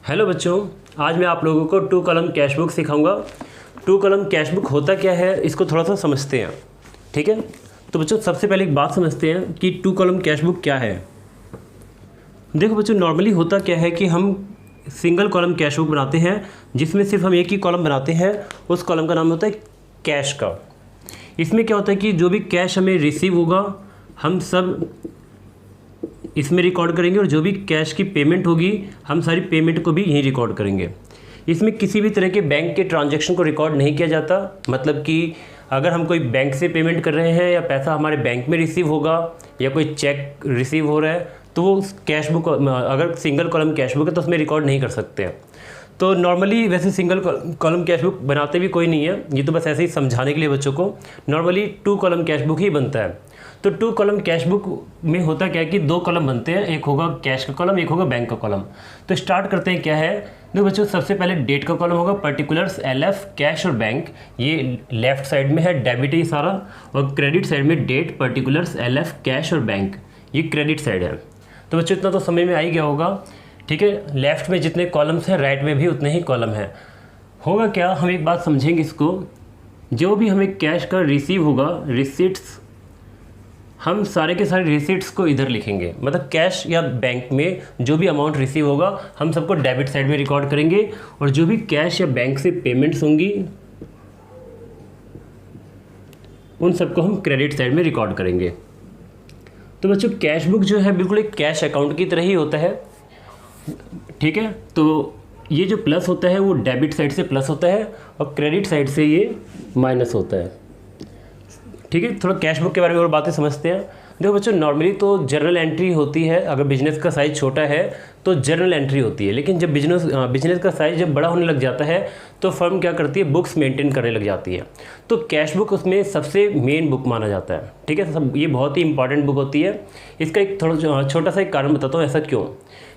Hello बच्चों, आज मैं आप लोगों को टू कॉलम कैश बुक सिखाऊंगा। टू कॉलम कैश बुक होता क्या है, इसको थोड़ा सा समझते हैं। ठीक है, तो बच्चों सबसे पहले एक बात समझते हैं कि टू कॉलम कैश बुक क्या है। देखो बच्चों, नॉर्मली होता क्या है कि हम सिंगल कॉलम कैश बुक बनाते हैं जिसमें सिर्फ हम एक ही कॉलम बनाते हैं। उस कॉलम का नाम होता है कैश का। इसमें क्या होता है कि जो भी कैश हमें रिसीव होगा हम सब इसमें रिकॉर्ड करेंगे, और जो भी कैश की पेमेंट होगी हम सारी पेमेंट को भी यहीं रिकॉर्ड करेंगे। इसमें किसी भी तरह के बैंक के ट्रांजैक्शन को रिकॉर्ड नहीं किया जाता। मतलब कि अगर हम कोई बैंक से पेमेंट कर रहे हैं या पैसा हमारे बैंक में रिसीव होगा या कोई चेक रिसीव हो रहा है तो वो कैश बुक, अगर सिंगल कॉलम कैश बुक है तो उसमें रिकॉर्ड नहीं कर सकते हैं। तो नॉर्मली वैसे सिंगल कॉलम कैश बुक बनाते भी कोई नहीं है, ये तो बस ऐसे ही समझाने के लिए बच्चों को। Normally two column cash book ही बनता है। तो टू कॉलम कैश बुक में होता क्या है कि दो कॉलम बनते हैं, एक होगा कैश का कॉलम, एक होगा बैंक का कॉलम। तो स्टार्ट करते हैं। क्या है, देखो बच्चों, सबसे पहले डेट का कॉलम होगा, पर्टिकुलर्स, LF, कैश और बैंक। ये लेफ्ट साइड में है, डेबिट है सारा। और क्रेडिट साइड में डेट, पर्टिकुलर्स, LF, कैश और बैंक, ये क्रेडिट साइड है। तो बच्चों इतना तो समझ में आ ही गया होगा। ठीक है, लेफ्ट में जितने कॉलम्स हैं राइट में भी उतने ही कॉलम हैं। होगा क्या, हम एक बात समझेंगे इसको। जो भी हमें कैश का रिसीव होगा, रिसीट्स, हम सारे के सारे रिसीट्स को इधर लिखेंगे। मतलब कैश या बैंक में जो भी अमाउंट रिसीव होगा हम सबको डेबिट साइड में रिकॉर्ड करेंगे, और जो भी कैश या बैंक से पेमेंट्स होंगी उन सबको हम क्रेडिट साइड में रिकॉर्ड करेंगे। तो बच्चों कैश बुक जो है बिल्कुल एक कैश अकाउंट की तरह ही होता है। ठीक है, तो ये जो प्लस होता है वो डेबिट साइड से प्लस होता है और क्रेडिट साइड से ये माइनस होता है। ठीक है, थोड़ा कैश बुक के बारे में और बातें समझते हैं। देखो बच्चों, नॉर्मली तो जर्नल एंट्री होती है। अगर बिजनेस का साइज़ छोटा है तो जर्नल एंट्री होती है, लेकिन जब बिजनेस का साइज़ जब बड़ा होने लग जाता है तो फर्म क्या करती है, बुक्स मेंटेन करने लग जाती है। तो कैश बुक उसमें सबसे मेन बुक माना जाता है। ठीक है, सब ये बहुत ही इंपॉर्टेंट बुक होती है। इसका एक थोड़ा छोटा सा एक कारण बताता हूँ। ऐसा क्यों?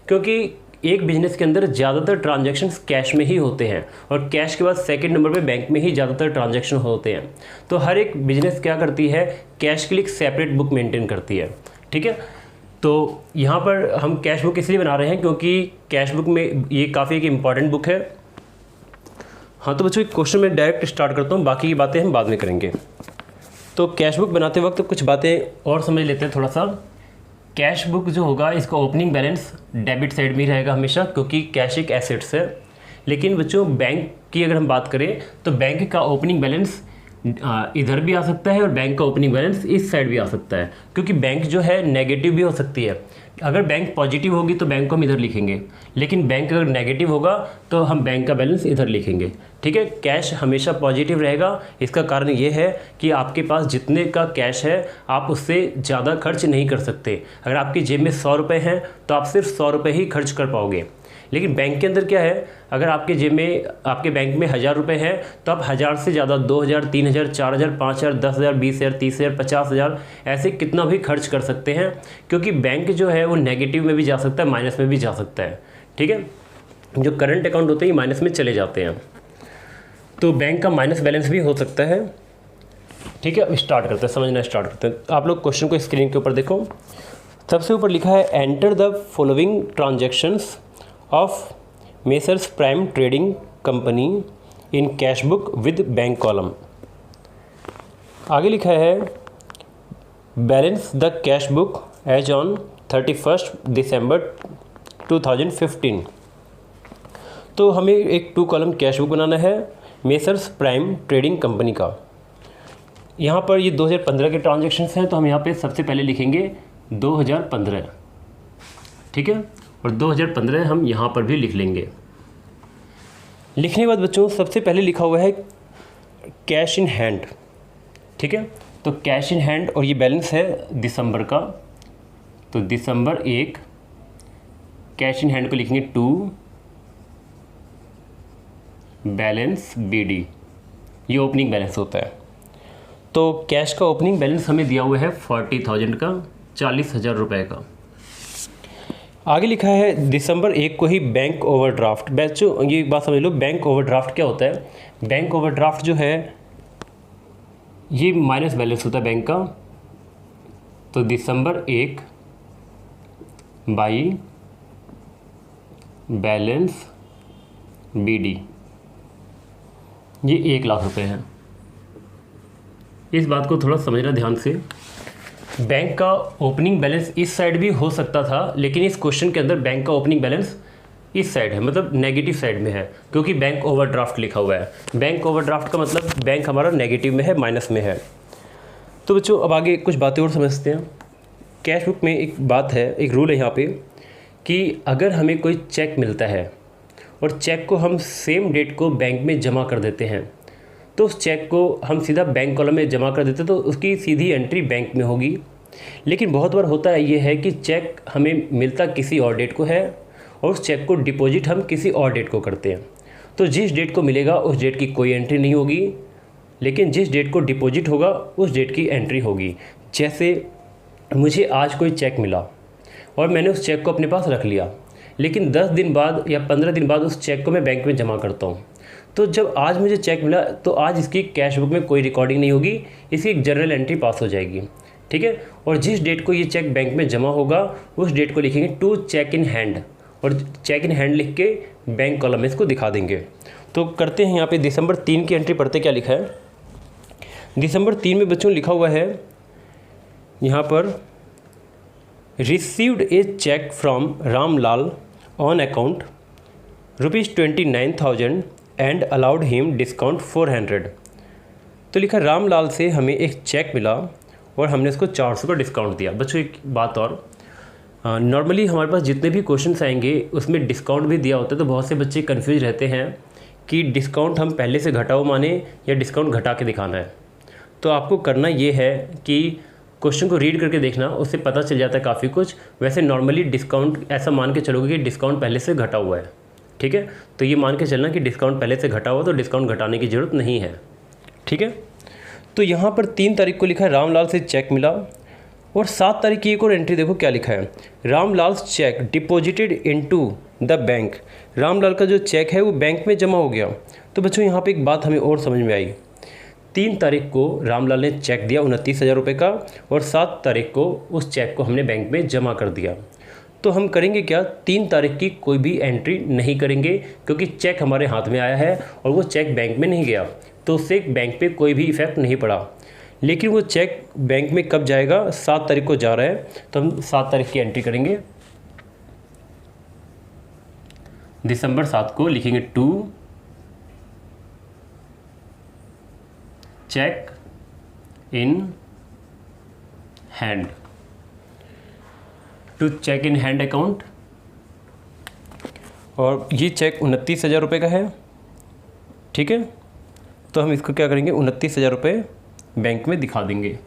क्योंकि एक बिजनेस के अंदर ज़्यादातर ट्रांजैक्शंस कैश में ही होते हैं, और कैश के बाद सेकंड नंबर पे बैंक में ही ज़्यादातर ट्रांजैक्शन होते हैं। तो हर एक बिजनेस क्या करती है, कैश के लिए एक सेपरेट बुक मेंटेन करती है। ठीक है, तो यहाँ पर हम कैश बुक इसलिए बना रहे हैं क्योंकि कैश बुक में ये काफ़ी एक इम्पॉर्टेंट बुक है। हाँ, तो बच्चों एक क्वेश्चन में डायरेक्ट स्टार्ट करता हूँ, बाकी की बातें हम बाद में करेंगे। तो कैश बुक बनाते वक्त कुछ बातें और समझ लेते हैं थोड़ा सा। कैश बुक जो होगा इसका ओपनिंग बैलेंस डेबिट साइड में ही रहेगा हमेशा, क्योंकि कैश एक एसेट्स है। लेकिन बच्चों बैंक की अगर हम बात करें तो बैंक का ओपनिंग बैलेंस इधर भी आ सकता है और बैंक का ओपनिंग बैलेंस इस साइड भी आ सकता है, क्योंकि बैंक जो है नेगेटिव भी हो सकती है। अगर बैंक पॉजिटिव होगी तो बैंक को हम इधर लिखेंगे, लेकिन बैंक अगर नेगेटिव होगा तो हम बैंक का बैलेंस इधर लिखेंगे। ठीक है, कैश हमेशा पॉजिटिव रहेगा। इसका कारण ये है कि आपके पास जितने का कैश है आप उससे ज़्यादा खर्च नहीं कर सकते। अगर आपकी जेब में 100 रुपये हैं तो आप सिर्फ 100 रुपये ही खर्च कर पाओगे। लेकिन बैंक के अंदर क्या है, अगर आपके जेब में, आपके बैंक में 1000 रुपये हैं तो आप 1000 से ज़्यादा 2000, 3000, 4000, 5000, 10000, 20000, 30000, 50000 ऐसे कितना भी खर्च कर सकते हैं, क्योंकि बैंक जो है वो नेगेटिव में भी जा सकता है, माइनस में भी जा सकता है। ठीक है, जो करंट अकाउंट होते हैं माइनस में चले जाते हैं, तो बैंक का माइनस बैलेंस भी हो सकता है। ठीक है, अब स्टार्ट करते हैं, समझना स्टार्ट करते हैं। आप लोग क्वेश्चन को स्क्रीन के ऊपर देखो। सबसे ऊपर लिखा है, enter the following transactions of Messrs Prime Trading company in cash book with bank column. आगे लिखा है, balance the cash book as on 31 December 2015। तो हमें एक टू कॉलम कैश बुक बनाना है मेसर्स प्राइम ट्रेडिंग कंपनी का। यहाँ पर ये 2015 के ट्रांजैक्शंस हैं, तो हम यहाँ पे सबसे पहले लिखेंगे 2015। ठीक है, और 2015 हम यहाँ पर भी लिख लेंगे। लिखने के बाद बच्चों सबसे पहले लिखा हुआ है कैश इन हैंड। ठीक है, तो कैश इन हैंड, और ये बैलेंस है दिसंबर का, तो दिसंबर 1, कैश इन हैंड को लिखेंगे 2, बैलेंस BD, ये ओपनिंग बैलेंस होता है। तो कैश का ओपनिंग बैलेंस हमें दिया हुआ है 40,000 का, 40,000 रुपये का। आगे लिखा है दिसंबर 1 को ही बैंक ओवरड्राफ्ट। बच्चों ये बात समझ लो, बैंक ओवरड्राफ्ट क्या होता है। बैंक ओवरड्राफ्ट जो है ये माइनस बैलेंस होता है बैंक का। तो दिसंबर 1 बाई बैलेंस BD, ये 1 लाख रुपए है। इस बात को थोड़ा समझना ध्यान से। बैंक का ओपनिंग बैलेंस इस साइड भी हो सकता था, लेकिन इस क्वेश्चन के अंदर बैंक का ओपनिंग बैलेंस इस साइड है, मतलब नेगेटिव साइड में है, क्योंकि बैंक ओवरड्राफ्ट लिखा हुआ है। बैंक ओवरड्राफ्ट का मतलब बैंक हमारा नेगेटिव में है, माइनस में है। तो बच्चों अब आगे कुछ बातें और समझते हैं। कैश बुक में एक बात है, एक रूल है यहाँ पे, कि अगर हमें कोई चेक मिलता है और चेक को हम सेम डेट को बैंक में जमा कर देते हैं, तो उस चेक को हम सीधा बैंक कॉलम में जमा कर देते हैं, तो उसकी सीधी एंट्री बैंक में होगी। लेकिन बहुत बार होता है ये है कि चेक हमें मिलता किसी और डेट को है और उस चेक को डिपॉजिट हम किसी और डेट को करते हैं। तो जिस डेट को मिलेगा उस डेट की कोई एंट्री नहीं होगी, लेकिन जिस डेट को डिपॉजिट होगा उस डेट की एंट्री होगी। जैसे मुझे आज कोई चेक मिला और मैंने उस चेक को अपने पास रख लिया, लेकिन 10 दिन बाद या 15 दिन बाद उस चेक को मैं बैंक में जमा करता हूँ, तो जब आज मुझे चेक मिला तो आज इसकी कैश बुक में कोई रिकॉर्डिंग नहीं होगी, इसकी एक जनरल एंट्री पास हो जाएगी। ठीक है। और जिस डेट को ये चेक बैंक में जमा होगा उस डेट को लिखेंगे टू चेक इन हैंड, और चेक इन हैंड लिख के बैंक कॉलम में इसको दिखा देंगे। तो करते हैं यहाँ पे दिसंबर 3 की एंट्री पढ़ते, क्या लिखा है। दिसंबर 3 में बच्चों लिखा हुआ है यहाँ पर, received a cheque from Ramlal on account ₹29,000 and allowed him discount 400। तो लिखा रामलाल से हमें एक चेक मिला और हमने उसको 400 का डिस्काउंट दिया। बच्चों एक बात और, नॉर्मली हमारे पास जितने भी क्वेश्चंस आएंगे उसमें डिस्काउंट भी दिया होता है, तो बहुत से बच्चे कंफ्यूज रहते हैं कि डिस्काउंट हम पहले से घटाओ माने या डिस्काउंट घटा के दिखाना है। तो आपको करना ये है कि क्वेश्चन को रीड करके देखना, उससे पता चल जाता है काफ़ी कुछ। वैसे नॉर्मली डिस्काउंट ऐसा मान के चलोगे कि डिस्काउंट पहले से घटा हुआ है, ठीक है। तो ये मान के चलना कि डिस्काउंट पहले से घटा हुआ, तो डिस्काउंट घटाने की ज़रूरत नहीं है, ठीक है। तो यहाँ पर 3 तारीख को लिखा है रामलाल से चेक मिला, और 7 तारीख की एक और एंट्री देखो क्या लिखा है, Ramlal check deposited into the bank. Ramlal का जो चेक है वो बैंक में जमा हो गया। तो बच्चों यहाँ पे एक बात हमें और समझ में आई, 3 तारीख को रामलाल ने चेक दिया 29,000 रुपये का, और 7 तारीख को उस चेक को हमने बैंक में जमा कर दिया। तो हम करेंगे क्या, 3 तारीख की कोई भी एंट्री नहीं करेंगे, क्योंकि चेक हमारे हाथ में आया है और वो चेक बैंक में नहीं गया, तो उससे बैंक पे कोई भी इफेक्ट नहीं पड़ा। लेकिन वो चेक बैंक में कब जाएगा, 7 तारीख को जा रहा है, तो हम 7 तारीख की एंट्री करेंगे। दिसंबर 7 को लिखेंगे to cheque in hand, to cheque in hand account, और ये चेक 29,000 रुपये का है, ठीक है। तो हम इसको क्या करेंगे, 29,000 रुपये बैंक में दिखा देंगे।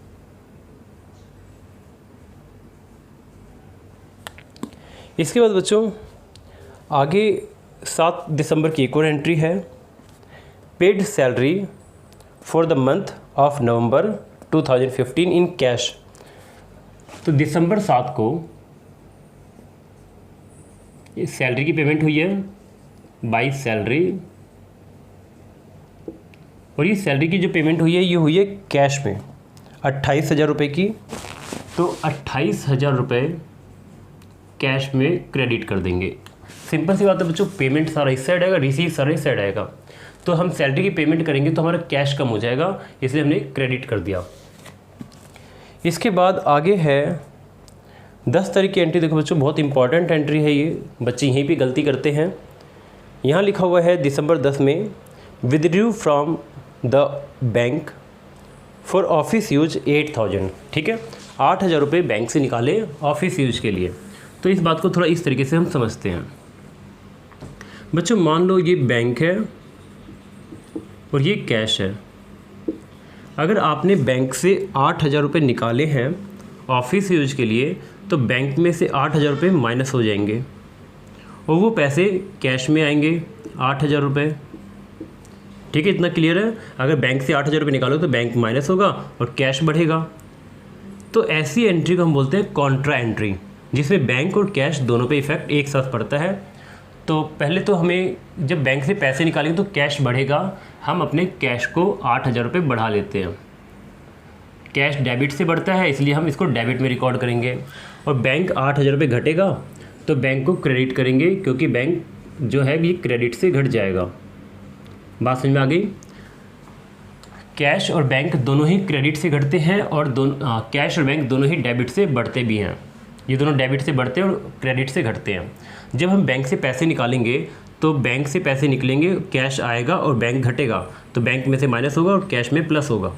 इसके बाद बच्चों आगे 7 दिसंबर की एक और एंट्री है, paid salary for the month of November 2015 in cash. तो दिसंबर 7 को इस सैलरी की पेमेंट हुई है बाई सैलरी, और ये सैलरी की जो पेमेंट हुई है ये हुई है कैश में 28,000 रुपये की। तो 28,000 रुपये कैश में क्रेडिट कर देंगे। सिंपल सी बात है बच्चों, पेमेंट सारा इस साइड आएगा, रिसीव सारा इस साइड आएगा। तो हम सैलरी की पेमेंट करेंगे तो हमारा कैश कम हो जाएगा, इसलिए हमने क्रेडिट कर दिया। इसके बाद आगे है 10 तारीख की एंट्री। देखो बच्चों बहुत इंपॉर्टेंट एंट्री है ये, बच्चे यहीं पे गलती करते हैं। यहाँ लिखा हुआ है दिसंबर 10 में withdrew from the bank for office use 8,000, ठीक है। 8,000 रुपये बैंक से निकाले ऑफिस यूज के लिए। तो इस बात को थोड़ा इस तरीके से हम समझते हैं। बच्चों मान लो ये बैंक है और ये कैश है। अगर आपने बैंक से 8,000 रुपये निकाले हैं ऑफिस यूज के लिए, तो बैंक में से 8,000 रुपये माइनस हो जाएंगे और वो पैसे कैश में आएंगे 8,000 रुपये, ठीक है। इतना क्लियर है। अगर बैंक से 8,000 रुपये निकालो तो बैंक माइनस होगा और कैश बढ़ेगा। तो ऐसी एंट्री को हम बोलते हैं कॉन्ट्रा एंट्री, जिसमें बैंक और कैश दोनों पे इफेक्ट एक साथ पड़ता है। तो पहले तो हमें जब बैंक से पैसे निकालेंगे तो कैश बढ़ेगा, हम अपने कैश को 8,000 रुपये बढ़ा लेते हैं। कैश डेबिट से बढ़ता है इसलिए हम इसको डेबिट में रिकॉर्ड करेंगे, और बैंक 8,000 रुपये घटेगा तो बैंक को क्रेडिट करेंगे, क्योंकि बैंक जो है ये क्रेडिट से घट जाएगा। बात समझ में आ गई? कैश और बैंक दोनों ही क्रेडिट से घटते हैं और कैश और बैंक दोनों ही डेबिट से बढ़ते भी हैं। ये दोनों डेबिट से बढ़ते हैं और क्रेडिट से घटते हैं। जब हम बैंक से पैसे निकालेंगे तो बैंक से पैसे निकलेंगे, कैश आएगा और बैंक घटेगा, तो बैंक में से माइनस होगा और कैश में प्लस होगा।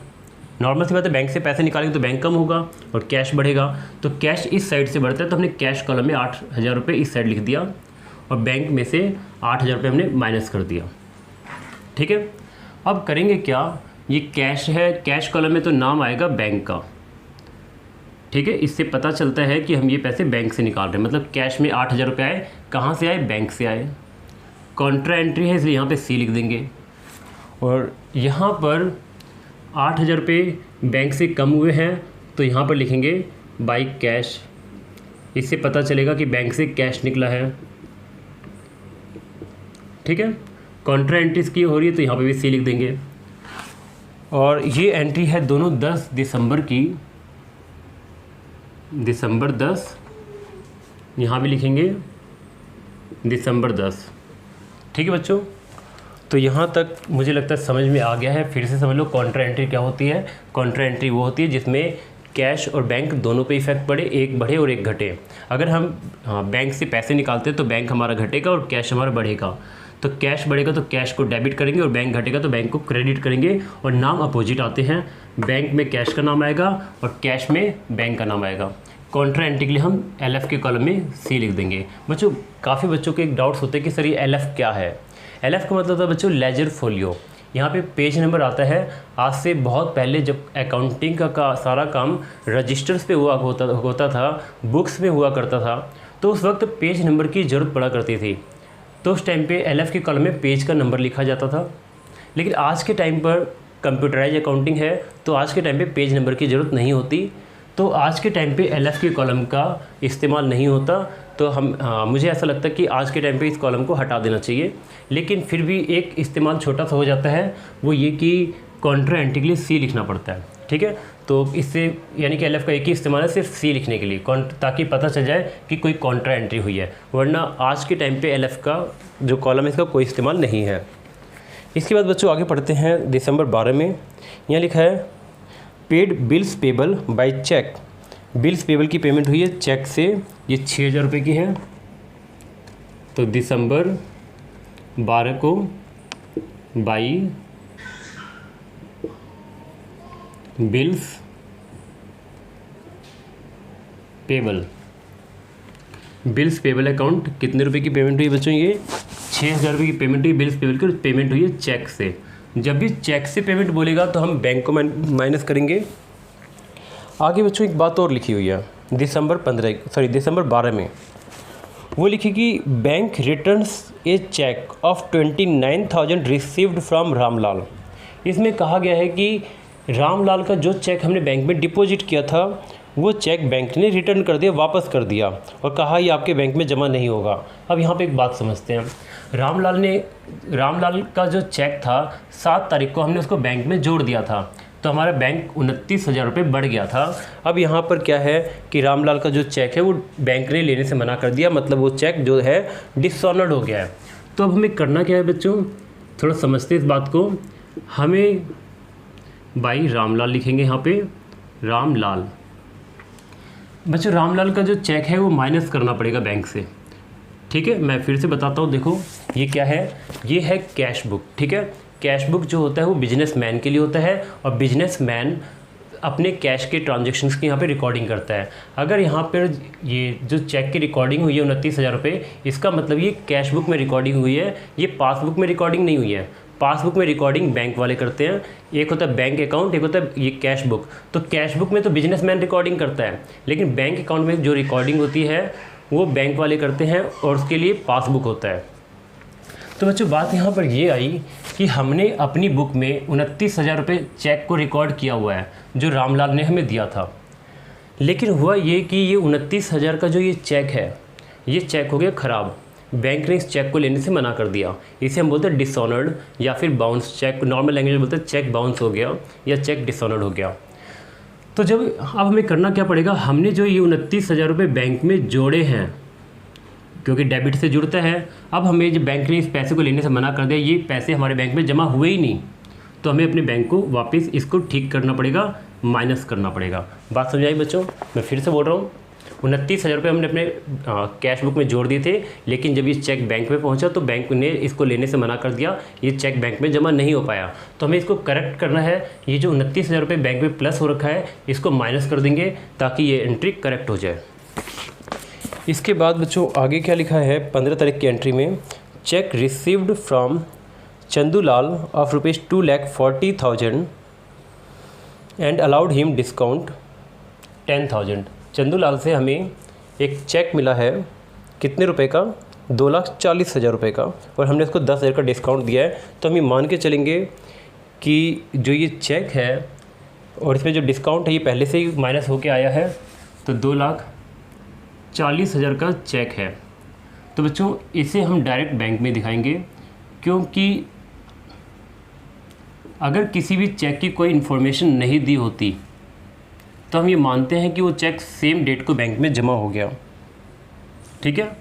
नॉर्मल सी बात है, बैंक से पैसे निकालेंगे तो बैंक कम होगा और कैश बढ़ेगा, तो कैश इस साइड से बढ़ता है, तो हमने कैश कॉलम में 8,000 रुपये इस साइड लिख दिया और बैंक में से 8,000 रुपये हमने माइनस कर दिया। ठीक है, अब करेंगे क्या, ये कैश है, कैश कॉलम में तो नाम आएगा बैंक का। ठीक है, इससे पता चलता है कि हम ये पैसे बैंक से निकाल रहे हैं, मतलब कैश में 8,000 रुपये आए, कहाँ से आए, बैंक से आए। कॉन्ट्रा एंट्री है इसलिए यहाँ पे सी लिख देंगे और यहाँ पर 8,000 रुपये बैंक से कम हुए हैं तो यहाँ पर लिखेंगे बाई कैश। इससे पता चलेगा कि बैंक से कैश निकला है। ठीक है, कॉन्ट्रा एंट्रीज की हो रही है तो यहाँ पे भी सी लिख देंगे। और ये एंट्री है दोनों 10 दिसंबर की, दिसंबर 10, यहाँ भी लिखेंगे दिसंबर 10। ठीक है बच्चों, तो यहाँ तक मुझे लगता है समझ में आ गया है। फिर से समझ लो कॉन्ट्रा एंट्री क्या होती है। कॉन्ट्रा एंट्री वो होती है जिसमें कैश और बैंक दोनों पे इफेक्ट पड़े, एक बढ़े और एक घटे। अगर हम बैंक से पैसे निकालते हैं तो बैंक हमारा घटेगा और कैश हमारा बढ़ेगा। तो कैश बढ़ेगा तो कैश को डेबिट करेंगे और बैंक घटेगा तो बैंक को क्रेडिट करेंगे और नाम अपोजिट आते हैं। बैंक में कैश का नाम आएगा और कैश में बैंक का नाम आएगा। कॉन्ट्रा एंट्री के लिए हम LF के कॉलम में सी लिख देंगे। बच्चों काफ़ी बच्चों के एक डाउट्स होते हैं कि सर ये LF क्या है। LF का मतलब होता है बच्चों लेजर फोलियो। यहाँ पे पेज नंबर आता है। आज से बहुत पहले जब अकाउंटिंग का सारा काम रजिस्टर्स पे होता था, बुक्स में हुआ करता था, तो उस वक्त पेज नंबर की ज़रूरत पड़ा करती थी। तो उस टाइम पे LF के कॉलम में पेज का नंबर लिखा जाता था। लेकिन आज के टाइम पर कंप्यूटराइज अकाउंटिंग है तो आज के टाइम पे पेज नंबर की ज़रूरत नहीं होती। तो आज के टाइम पे LF के कॉलम का इस्तेमाल नहीं होता। तो मुझे ऐसा लगता है कि आज के टाइम पे इस कॉलम को हटा देना चाहिए। लेकिन फिर भी एक इस्तेमाल छोटा सा हो जाता है, वो ये कि कॉन्ट्रा एंट्री के लिए सी लिखना पड़ता है। ठीक है, तो इससे यानी कि LF का एक ही इस्तेमाल है सिर्फ सी लिखने के लिए, ताकि पता चल जाए कि कोई कॉन्ट्रा एंट्री हुई है। वरना आज के टाइम पे LF का जो कॉलम है इसका कोई इस्तेमाल नहीं है। इसके बाद बच्चों आगे पढ़ते हैं दिसंबर 12 में। यहाँ लिखा है paid bills payable by cheque. Bills payable की पेमेंट हुई है चेक से, ये 6,000 रुपये की है। तो दिसंबर 12 को by bills payable, bills payable account कितने रुपए की पेमेंट हुई बच्चों, ये 6,000 रुपये की पेमेंट हुई बिल्स पेबल की। पेमेंट हुई है चेक से। जब भी चेक से पेमेंट बोलेगा तो हम बैंक को माइनस करेंगे। आगे बच्चों एक बात और लिखी हुई है दिसंबर 12 में, वो लिखी कि bank returns a cheque of 29,000 received from Ramlal. इसमें कहा गया है कि रामलाल का जो चेक हमने बैंक में डिपॉजिट किया था वो चेक बैंक ने रिटर्न कर दिया, वापस कर दिया और कहा ये आपके बैंक में जमा नहीं होगा। अब यहाँ पे एक बात समझते हैं। रामलाल का जो चेक था 7 तारीख को हमने उसको बैंक में जोड़ दिया था, तो हमारा बैंक 29,000 रुपये बढ़ गया था। अब यहाँ पर क्या है कि रामलाल का जो चेक है वो बैंक ने लेने से मना कर दिया, मतलब वो चेक जो है डिसऑनर्ड हो गया है। तो अब हमें करना क्या है बच्चों, थोड़ा समझते इस बात को। हमें बाई रामलाल लिखेंगे यहाँ पे, रामलाल। बच्चों रामलाल का जो चेक है वो माइनस करना पड़ेगा बैंक से। ठीक है, मैं फिर से बताता हूँ। देखो ये क्या है, ये है कैश बुक। ठीक है, कैश बुक जो होता है वो बिजनेसमैन के लिए होता है और बिजनेसमैन अपने कैश के ट्रांजेक्शन्स की यहाँ पे रिकॉर्डिंग करता है। अगर यहाँ पर ये जो चेक की रिकॉर्डिंग हुई है 29,000 रुपये, इसका मतलब ये कैश बुक में रिकॉर्डिंग हुई है, ये पासबुक में रिकॉर्डिंग नहीं हुई है। पासबुक में रिकॉर्डिंग बैंक वाले करते हैं, एक होता है बैंक अकाउंट, एक होता है ये कैश बुक। तो कैश बुक में तो बिजनेसमैन रिकॉर्डिंग करता है, लेकिन बैंक अकाउंट में जो रिकॉर्डिंग होती है वो बैंक वाले करते हैं और उसके लिए पासबुक होता है। तो बच्चों बात यहाँ पर ये आई कि हमने अपनी बुक में 29,000 रुपये चेक को रिकॉर्ड किया हुआ है जो रामलाल ने हमें दिया था। लेकिन हुआ ये कि ये 29,000 का जो ये चेक है, ये चेक हो गया ख़राब। बैंक ने इस चेक को लेने से मना कर दिया। इसे हम बोलते हैं डिसऑनर्ड या फिर बाउंस चेक। नॉर्मल लैंग्वेज में बोलते हैं चेक बाउंस हो गया या चेक डिसऑनर्ड हो गया। तो अब हमें करना क्या पड़ेगा, हमने जो ये 29,000 रुपये बैंक में जोड़े हैं, क्योंकि डेबिट से जुड़ता है। अब हमें जब बैंक ने इस पैसे को लेने से मना कर दिया, ये पैसे हमारे बैंक में जमा हुए ही नहीं, तो हमें अपने बैंक को वापस इसको ठीक करना पड़ेगा, माइनस करना पड़ेगा। बात समझाई बच्चों? मैं फिर से बोल रहा हूँ, 29,000 रुपये हमने अपने कैश बुक में जोड़ दिए थे, लेकिन जब ये चेक बैंक में पहुंचा तो बैंक ने इसको लेने से मना कर दिया, ये चेक बैंक में जमा नहीं हो पाया। तो हमें इसको करेक्ट करना है। ये जो 29,000 रुपये बैंक में प्लस हो रखा है, इसको माइनस कर देंगे ताकि ये एंट्री करेक्ट हो जाए। इसके बाद बच्चों आगे क्या लिखा है 15 तारीख की एंट्री में, check received from Chandulal of ₹2,40,000 and allowed him discount 10,000। Chandulal से हमें एक चेक मिला है, कितने रुपए का? 2,40,000 रुपये का, और हमने इसको 10,000 का डिस्काउंट दिया है। तो हम ये मान के चलेंगे कि जो ये चेक है और इसमें जो डिस्काउंट है ये पहले से ही माइनस होके आया है, तो 2,40,000 का चेक है। तो बच्चों इसे हम डायरेक्ट बैंक में दिखाएंगे, क्योंकि अगर किसी भी चेक की कोई इन्फॉर्मेशन नहीं दी होती तो हम ये मानते हैं कि वो चेक सेम डेट को बैंक में जमा हो गया। ठीक है,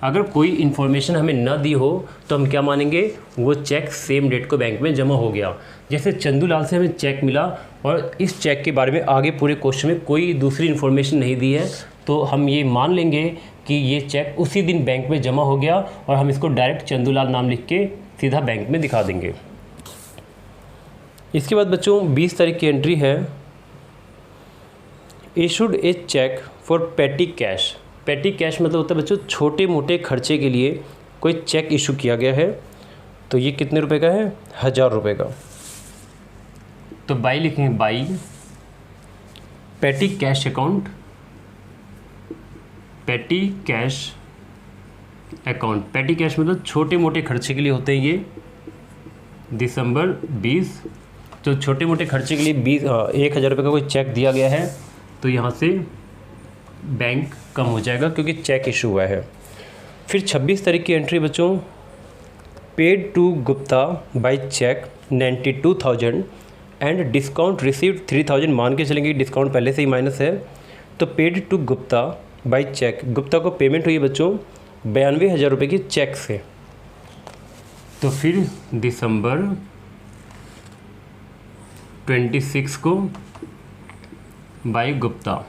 अगर कोई इन्फॉर्मेशन हमें ना दी हो तो हम क्या मानेंगे? वो चेक सेम डेट को बैंक में जमा हो गया। जैसे चंदूलाल से हमें चेक मिला और इस चेक के बारे में आगे पूरे क्वेश्चन में कोई दूसरी इन्फॉर्मेशन नहीं दी है, तो हम ये मान लेंगे कि ये चेक उसी दिन बैंक में जमा हो गया, और हम इसको डायरेक्ट चंदूलाल नाम लिख के सीधा बैंक में दिखा देंगे। इसके बाद बच्चों 20 तारीख की एंट्री है, issued a cheque for petty cash. Petty cash मतलब होता है बच्चों छोटे मोटे खर्चे के लिए कोई चेक इशू किया गया है। तो ये कितने रुपए का है? 1,000 रुपये का। तो बाई लिखेंगे, बाई पेटी कैश अकाउंट, पेटी कैश अकाउंट। पेटी कैश मतलब छोटे मोटे खर्चे के लिए होते हैं ये। दिसंबर 20, तो छोटे मोटे खर्चे के लिए 1,000 रुपये का कोई चेक दिया गया है, तो यहाँ से बैंक कम हो जाएगा क्योंकि चेक इशू हुआ है। फिर 26 तारीख की एंट्री बच्चों, paid to Gupta by cheque 92,000 and discount received 3,000। मान के चलेंगे डिस्काउंट पहले से ही माइनस है, तो paid to Gupta by cheque, Gupta को पेमेंट हुई है बच्चों 92,000 रुपये की चेक से। तो फिर दिसंबर 26 को बाय गुप्ता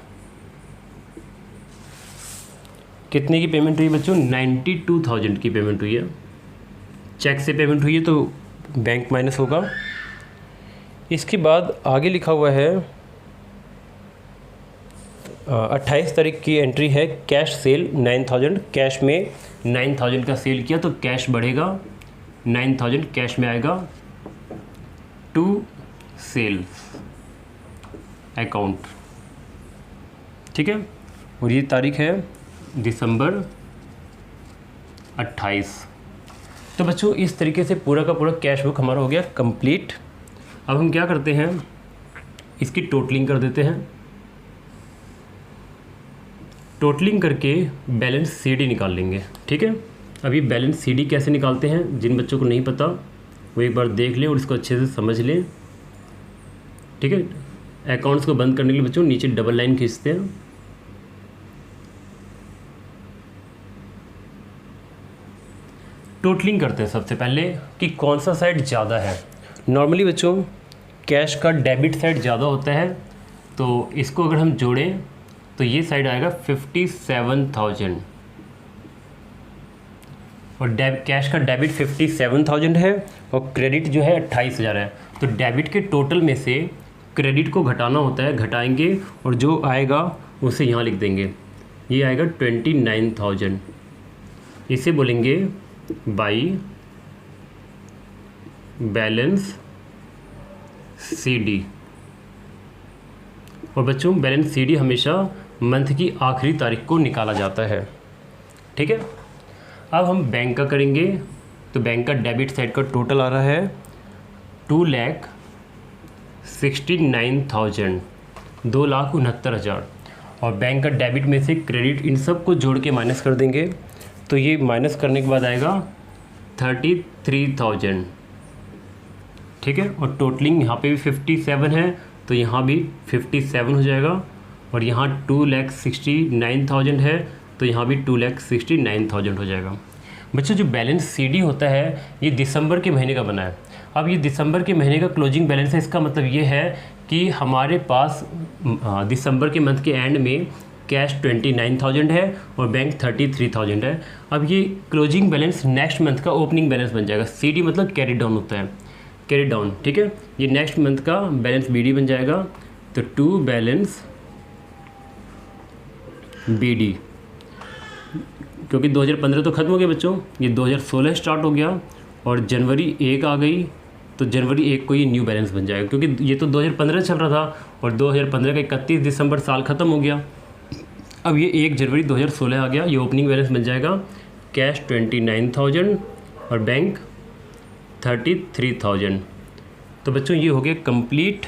कितने की पेमेंट हुई बच्चों? 92,000 की पेमेंट हुई है। चेक से पेमेंट हुई है तो बैंक माइनस होगा। इसके बाद आगे लिखा हुआ है 28 तारीख की एंट्री है, कैश सेल 9,000। कैश में 9,000 का सेल किया तो कैश बढ़ेगा, 9,000 कैश में आएगा टू सेल्स अकाउंट। ठीक है, और ये तारीख है दिसंबर 28। तो बच्चों इस तरीके से पूरा का पूरा कैश बुक हमारा हो गया कंप्लीट। अब हम क्या करते हैं, इसकी टोटलिंग कर देते हैं। टोटलिंग करके बैलेंस सीडी निकाल लेंगे। ठीक है, अभी बैलेंस सीडी कैसे निकालते हैं, जिन बच्चों को नहीं पता वो एक बार देख लें और इसको अच्छे से समझ लें। ठीक है, अकाउंट्स को बंद करने के लिए बच्चों नीचे डबल लाइन खींचते हैं। टोटलिंग करते हैं सबसे पहले कि कौन सा साइड ज़्यादा है। नॉर्मली बच्चों कैश का डेबिट साइड ज़्यादा होता है, तो इसको अगर हम जोड़ें तो ये साइड आएगा 57,000 और कैश का डेबिट 57,000 है और क्रेडिट जो है 28,000 है। तो डेबिट के टोटल में से क्रेडिट को घटाना होता है, घटाएंगे और जो आएगा उसे यहाँ लिख देंगे, ये आएगा 29,000। इसे बोलेंगे बाई बैलेंस सीडी। और बच्चों बैलेंस सीडी हमेशा मंथ की आखिरी तारीख को निकाला जाता है। ठीक है, अब हम बैंक का करेंगे। तो बैंक का डेबिट साइड का टोटल आ रहा है 2,69,000, 2,69,000 और बैंक का डेबिट में से क्रेडिट इन सब को जोड़ के माइनस कर देंगे, तो ये माइनस करने के बाद आएगा 33,000। ठीक है, और टोटलिंग यहाँ पे भी 57 है तो यहाँ भी 57 हो जाएगा और यहाँ 2,69,000 है तो यहाँ भी 2,69,000 हो जाएगा। बच्चों जो बैलेंस सीडी होता है ये दिसंबर के महीने का बना है। अब ये दिसंबर के महीने का क्लोजिंग बैलेंस है, इसका मतलब ये है कि हमारे पास दिसंबर के मंथ के एंड में कैश 29,000 है और बैंक 33,000 है। अब ये क्लोजिंग बैलेंस नेक्स्ट मंथ का ओपनिंग बैलेंस बन जाएगा। सीडी मतलब कैरी डाउन होता है, कैरी डाउन, ठीक है। ये नेक्स्ट मंथ का बैलेंस बीडी बन जाएगा। तो टू बैलेंस बीडी, क्योंकि 2015 तो ख़त्म हो गया बच्चों, ये 2016 स्टार्ट हो गया और जनवरी 1 आ गई, तो जनवरी 1 को ये न्यू बैलेंस बन जाएगा, क्योंकि ये तो 2015 चल रहा था और 2015 का 31 दिसंबर साल ख़त्म हो गया। अब ये 1 जनवरी 2016 आ गया, ये ओपनिंग बैलेंस बन जाएगा। कैश 29,000 और बैंक 33,000। तो बच्चों ये हो गया कंप्लीट,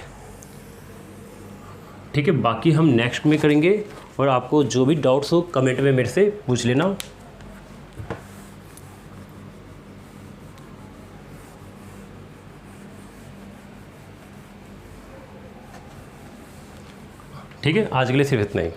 ठीक है। बाकी हम नेक्स्ट में करेंगे और आपको जो भी डाउट्स हो कमेंट में मेरे से पूछ लेना। ठीक है, आज के लिए सिर्फ इतना ही।